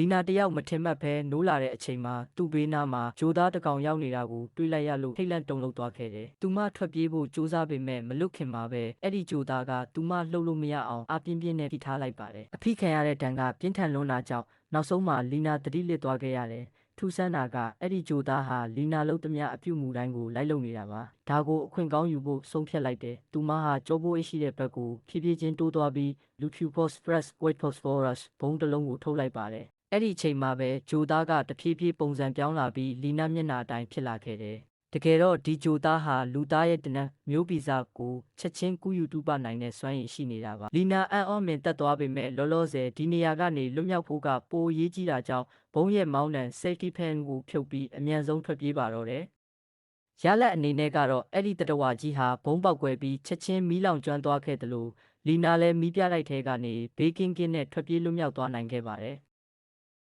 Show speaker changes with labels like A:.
A: လီနာတယောက်မထင်မှတ်ဘဲနိုးလာတဲ့အချိန်မှာသူ့ဘေးနားမှာဂျိုသားတစ်ကောင်ရောက်နေတာကိုတွေးလိုက်ရလို့ထိတ်လန့်တုန်လှုပ်သွားခဲ့တယ်။သူမထွက်ပြေးဖို့ကြိုးစားပေမဲ့မလွတ်ခင်မှာပဲအဲ့ဒီဂျိုသားကသူမလှုပ်လို့မရအောင်အပြင်းပြင်းနဲ့ဖိထားလိုက်ပါတယ်။အဖိခံရတဲ့ဒဏ်ကပြင်းထန်လွန်းတာကြောင့်နောက်ဆုံးမှာလီနာသတိလစ်သွားခဲ့ရတယ်။ထူးဆန်းတာကအဲ့ဒီဂျိုသားဟာလီနာလုံးသမျှအပြုတ်မှုတိုင်းကိုလိုက်လုပ်နေတာပါ။ဒါကိုအခွင့်ကောင်းယူဖို့ဆုံးဖြတ်လိုက်တယ်။သူမဟာကြောပိုးအိတ်ရှိတဲ့ဘက်ကိုဖြည်းဖြည်းချင်းတိုးသွားပြီး Lucuphosphorus White Phosphorus ဘုံတစ်လုံးကိုထုတ်လိုက်ပါတယ်။အဲ့ဒီအချိန်မှာပဲဂျိုသားကတဖြည်းဖြည်းပုံစံပြောင်းလာပြီးလီနာမျက်နှာအတိုင်းဖြစ်လာခဲ့တယ်။တကယ်တော့ဒီဂျိုသားဟာလူသားရဲ့တနက်မျိုးဗီဇကိုချက်ချင်းကူးယူတူပနိုင်တဲ့စွမ်းရည်ရှိနေတာပါ။လီနာအံ့ဩမင်တက်သွားပေမဲ့လောလောဆယ်ဒီနေရာကနေလွတ်မြောက်ဖို့ကပိုရေးကြီးတာကြောင့်ဘုံရဲ့မောင်းနှံ safety fan ကိုဖြုတ်ပြီးအမြန်ဆုံးထွက်ပြေးပါတော့တယ်။ရလက်အနေနဲ့ကတော့အဲ့ဒီတတဝါကြီးဟာဘုံပေါက်ကွဲပြီးချက်ချင်းမီးလောင်ကျွမ်းသွားခဲ့တယ်လို့လီနာလည်းမီးပြလိုက်ထဲကနေဘေးကင်းကင်းနဲ့ထွက်ပြေးလွတ်မြောက်သွားနိုင်ခဲ့ပါတယ်။